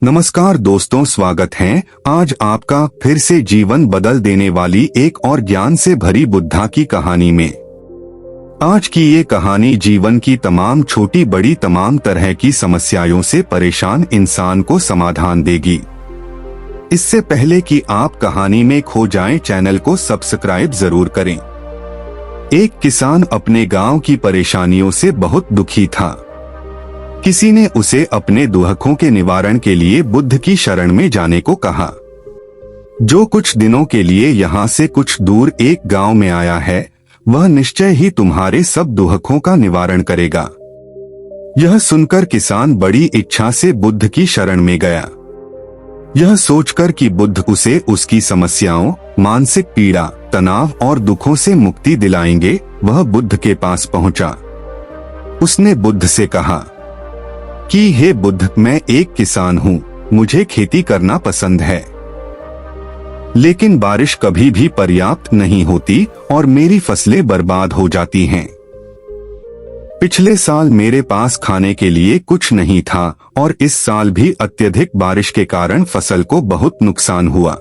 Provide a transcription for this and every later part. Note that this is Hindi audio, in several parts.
नमस्कार दोस्तों, स्वागत है आज आपका फिर से जीवन बदल देने वाली एक और ज्ञान से भरी बुद्धा की कहानी में। आज की ये कहानी जीवन की तमाम छोटी बड़ी तमाम तरह की समस्याओं से परेशान इंसान को समाधान देगी। इससे पहले कि आप कहानी में खो जाएं, चैनल को सब्सक्राइब जरूर करें। एक किसान अपने गांव की परेशानियों से बहुत दुखी था। किसी ने उसे अपने दुखों के निवारण के लिए बुद्ध की शरण में जाने को कहा। जो कुछ दिनों के लिए यहाँ से कुछ दूर एक गांव में आया है, वह निश्चय ही तुम्हारे सब दुखों का निवारण करेगा। यह सुनकर किसान बड़ी इच्छा से बुद्ध की शरण में गया। यह सोचकर कि बुद्ध उसे उसकी समस्याओं, मानसिक पीड़ा, तनाव और दुखों से मुक्ति दिलाएंगे, वह बुद्ध के पास पहुंचा। उसने बुद्ध से कहा कि हे बुद्ध, मैं एक किसान हूँ, मुझे खेती करना पसंद है, लेकिन बारिश कभी भी पर्याप्त नहीं होती और मेरी फसलें बर्बाद हो जाती हैं। पिछले साल मेरे पास खाने के लिए कुछ नहीं था और इस साल भी अत्यधिक बारिश के कारण फसल को बहुत नुकसान हुआ।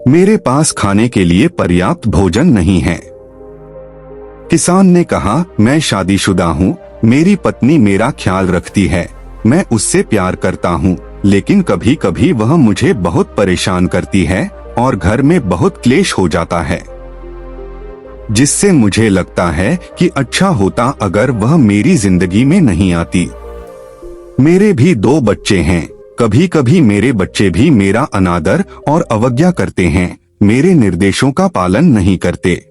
मेरे पास खाने के लिए पर्याप्त भोजन नहीं है। किसान ने कहा, मैं शादीशुदा हूँ, मेरी पत्नी मेरा ख्याल रखती है, मैं उससे प्यार करता हूँ, लेकिन कभी कभी वह मुझे बहुत परेशान करती है और घर में बहुत क्लेश हो जाता है, जिससे मुझे लगता है कि अच्छा होता अगर वह मेरी जिंदगी में नहीं आती। मेरे भी 2 बच्चे हैं, कभी कभी मेरे बच्चे भी मेरा अनादर और अवज्ञा करते हैं, मेरे निर्देशों का पालन नहीं करते।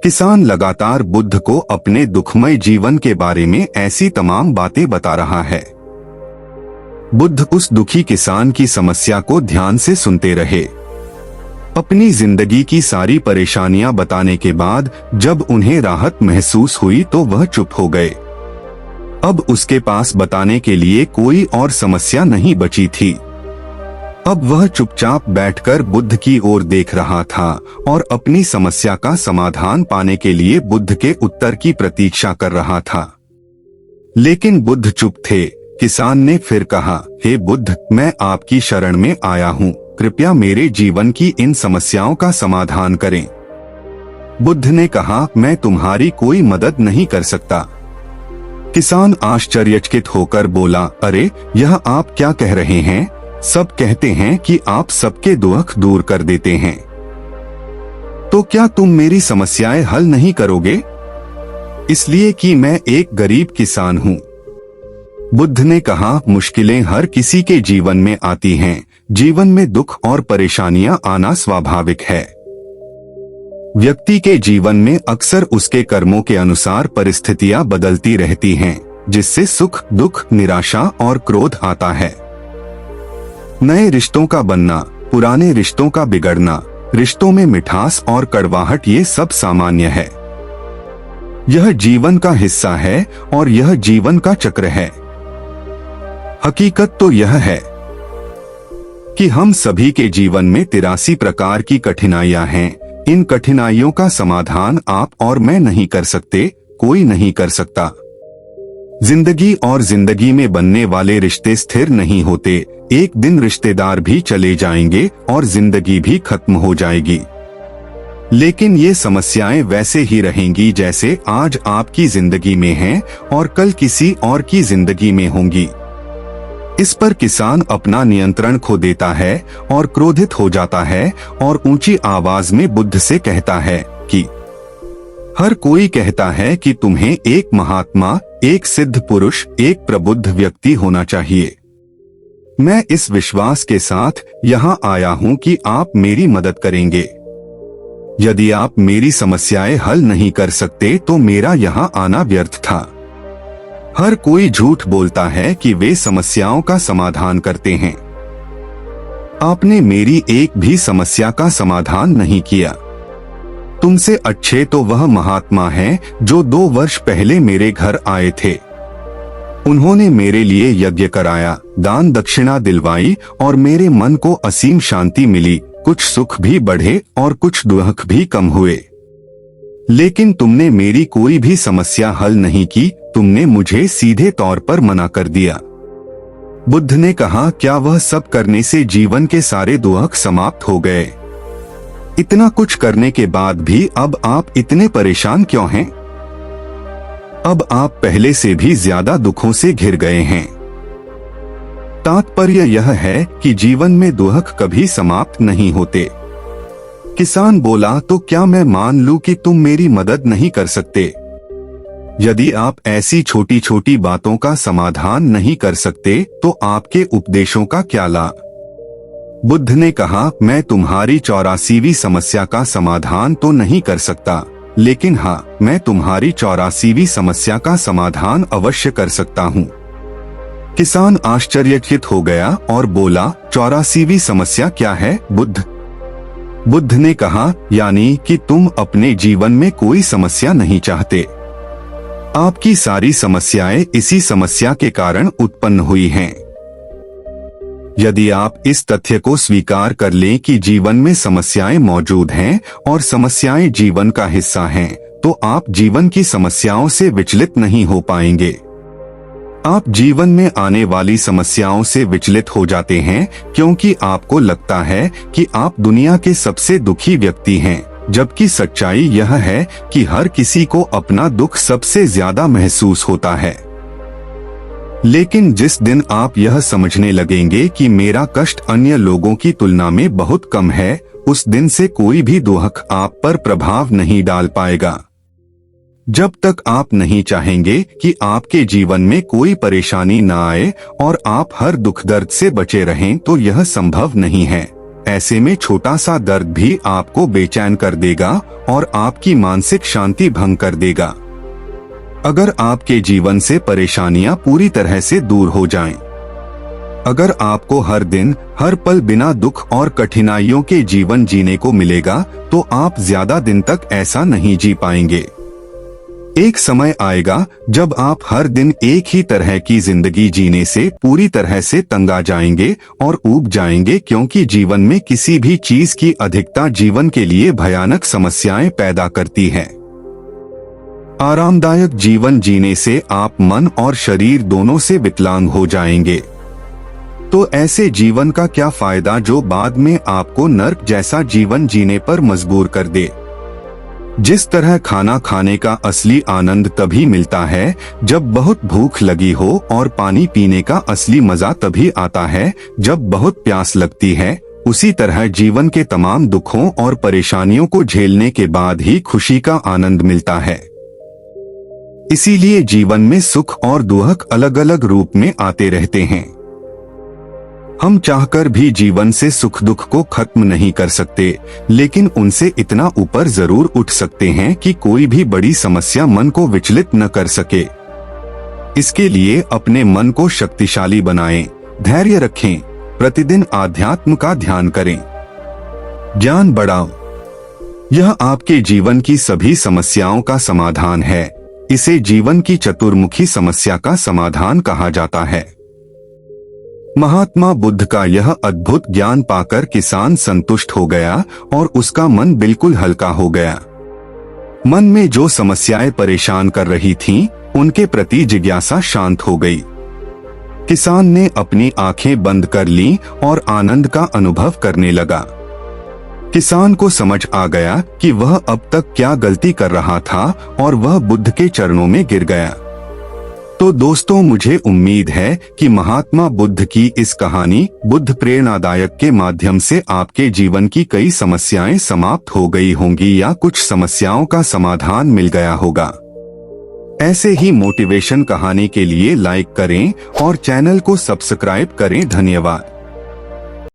किसान लगातार बुद्ध को अपने दुखमय जीवन के बारे में ऐसी तमाम बातें बता रहा है। बुद्ध उस दुखी किसान की समस्या को ध्यान से सुनते रहे। अपनी जिंदगी की सारी परेशानियां बताने के बाद जब उन्हें राहत महसूस हुई तो वह चुप हो गए। अब उसके पास बताने के लिए कोई और समस्या नहीं बची थी। अब वह चुपचाप बैठकर बुद्ध की ओर देख रहा था और अपनी समस्या का समाधान पाने के लिए बुद्ध के उत्तर की प्रतीक्षा कर रहा था। लेकिन बुद्ध चुप थे। किसान ने फिर कहा, हे बुद्ध, मैं आपकी शरण में आया हूँ, कृपया मेरे जीवन की इन समस्याओं का समाधान करें। बुद्ध ने कहा, मैं तुम्हारी कोई मदद नहीं कर सकता। किसान आश्चर्यचकित होकर बोला, अरे, यह आप क्या कह रहे हैं? सब कहते हैं कि आप सबके दुख दूर कर देते हैं, तो क्या तुम मेरी समस्याएं हल नहीं करोगे? इसलिए कि मैं एक गरीब किसान हूँ। बुद्ध ने कहा, मुश्किलें हर किसी के जीवन में आती हैं, जीवन में दुख और परेशानियां आना स्वाभाविक है। व्यक्ति के जीवन में अक्सर उसके कर्मों के अनुसार परिस्थितियां बदलती रहती हैं, जिससे सुख, दुख, निराशा और क्रोध आता है। नए रिश्तों का बनना, पुराने रिश्तों का बिगड़ना, रिश्तों में मिठास और कड़वाहट, ये सब सामान्य है। यह जीवन का हिस्सा है और यह जीवन का चक्र है। हकीकत तो यह है कि हम सभी के जीवन में 83 प्रकार की कठिनाइयां हैं। इन कठिनाइयों का समाधान आप और मैं नहीं कर सकते, कोई नहीं कर सकता। जिंदगी और जिंदगी में बनने वाले रिश्ते स्थिर नहीं होते। एक दिन रिश्तेदार भी चले जाएंगे और जिंदगी भी खत्म हो जाएगी, लेकिन ये समस्याएं वैसे ही रहेंगी जैसे आज आपकी जिंदगी में हैं और कल किसी और की जिंदगी में होंगी। इस पर किसान अपना नियंत्रण खो देता है और क्रोधित हो जाता है और ऊंची आवाज में बुद्ध से कहता है कि हर कोई कहता है कि तुम्हें एक महात्मा, एक सिद्ध पुरुष, एक प्रबुद्ध व्यक्ति होना चाहिए। मैं इस विश्वास के साथ यहाँ आया हूँ कि आप मेरी मदद करेंगे। यदि आप मेरी समस्याएं हल नहीं कर सकते तो मेरा यहाँ आना व्यर्थ था। हर कोई झूठ बोलता है कि वे समस्याओं का समाधान करते हैं। आपने मेरी एक भी समस्या का समाधान नहीं किया। तुमसे अच्छे तो वह महात्मा हैं जो 2 वर्ष पहले मेरे घर आए थे। उन्होंने मेरे लिए यज्ञ कराया, दान दक्षिणा दिलवाई और मेरे मन को असीम शांति मिली। कुछ सुख भी बढ़े और कुछ दुख भी कम हुए। लेकिन तुमने मेरी कोई भी समस्या हल नहीं की, तुमने मुझे सीधे तौर पर मना कर दिया। बुद्ध ने कहा, क्या वह सब करने से जीवन के सारे दुख समाप्त हो गए? इतना कुछ करने के बाद भी अब आप इतने परेशान क्यों हैं? अब आप पहले से भी ज्यादा दुखों से घिर गए हैं। तात्पर्य यह है कि जीवन में दुख कभी समाप्त नहीं होते। किसान बोला, तो क्या मैं मान लूं कि तुम मेरी मदद नहीं कर सकते? यदि आप ऐसी छोटी छोटी बातों का समाधान नहीं कर सकते तो आपके उपदेशों का क्या लाभ? बुद्ध ने कहा, मैं तुम्हारी 84वीं समस्या का समाधान तो नहीं कर सकता, लेकिन हाँ, मैं तुम्हारी 84वीं समस्या का समाधान अवश्य कर सकता हूँ। किसान आश्चर्यचकित हो गया और बोला, 84वीं समस्या क्या है बुद्ध? बुद्ध ने कहा, यानी कि तुम अपने जीवन में कोई समस्या नहीं चाहते। आपकी सारी समस्याएं इसी समस्या के कारण उत्पन्न हुई हैं। यदि आप इस तथ्य को स्वीकार कर लें कि जीवन में समस्याएं मौजूद हैं और समस्याएं जीवन का हिस्सा हैं, तो आप जीवन की समस्याओं से विचलित नहीं हो पाएंगे। आप जीवन में आने वाली समस्याओं से विचलित हो जाते हैं क्योंकि आपको लगता है कि आप दुनिया के सबसे दुखी व्यक्ति हैं, जबकि सच्चाई यह है कि हर किसी को अपना दुख सबसे ज्यादा महसूस होता है। लेकिन जिस दिन आप यह समझने लगेंगे कि मेरा कष्ट अन्य लोगों की तुलना में बहुत कम है, उस दिन से कोई भी दुख आप पर प्रभाव नहीं डाल पाएगा। जब तक आप नहीं चाहेंगे कि आपके जीवन में कोई परेशानी न आए और आप हर दुख दर्द से बचे रहें, तो यह संभव नहीं है। ऐसे में छोटा सा दर्द भी आपको बेचैन कर देगा और आपकी मानसिक शांति भंग कर देगा। अगर आपके जीवन से परेशानियां पूरी तरह से दूर हो जाएं, अगर आपको हर दिन हर पल बिना दुख और कठिनाइयों के जीवन जीने को मिलेगा, तो आप ज्यादा दिन तक ऐसा नहीं जी पाएंगे। एक समय आएगा जब आप हर दिन एक ही तरह की जिंदगी जीने से पूरी तरह से तंग आ जाएंगे और ऊब जाएंगे, क्योंकि जीवन में किसी भी चीज की अधिकता जीवन के लिए भयानक समस्याएं पैदा करती है। आरामदायक जीवन जीने से आप मन और शरीर दोनों से विकलांग हो जाएंगे। तो ऐसे जीवन का क्या फायदा जो बाद में आपको नर्क जैसा जीवन जीने पर मजबूर कर दे। जिस तरह खाना खाने का असली आनंद तभी मिलता है जब बहुत भूख लगी हो, और पानी पीने का असली मजा तभी आता है जब बहुत प्यास लगती है, उसी तरह जीवन के तमाम दुखों और परेशानियों को झेलने के बाद ही खुशी का आनंद मिलता है। इसीलिए जीवन में सुख और दुख अलग अलग रूप में आते रहते हैं। हम चाहकर भी जीवन से सुख दुख को खत्म नहीं कर सकते, लेकिन उनसे इतना ऊपर जरूर उठ सकते हैं कि कोई भी बड़ी समस्या मन को विचलित न कर सके। इसके लिए अपने मन को शक्तिशाली बनाएं, धैर्य रखें, प्रतिदिन आध्यात्म का ध्यान करें, ज्ञान बढ़ाओ। यह आपके जीवन की सभी समस्याओं का समाधान है। इसे जीवन की चतुर्मुखी समस्या का समाधान कहा जाता है। महात्मा बुद्ध का यह अद्भुत ज्ञान पाकर किसान संतुष्ट हो गया और उसका मन बिल्कुल हल्का हो गया। मन में जो समस्याएं परेशान कर रही थीं, उनके प्रति जिज्ञासा शांत हो गई। किसान ने अपनी आंखें बंद कर लीं और आनंद का अनुभव करने लगा। किसान को समझ आ गया कि वह अब तक क्या गलती कर रहा था और वह बुद्ध के चरणों में गिर गया। तो दोस्तों, मुझे उम्मीद है कि महात्मा बुद्ध की इस कहानी बुद्ध प्रेरणादायक के माध्यम से आपके जीवन की कई समस्याएं समाप्त हो गई होंगी या कुछ समस्याओं का समाधान मिल गया होगा। ऐसे ही मोटिवेशन कहानी के लिए लाइक करें और चैनल को सब्सक्राइब करें। धन्यवाद।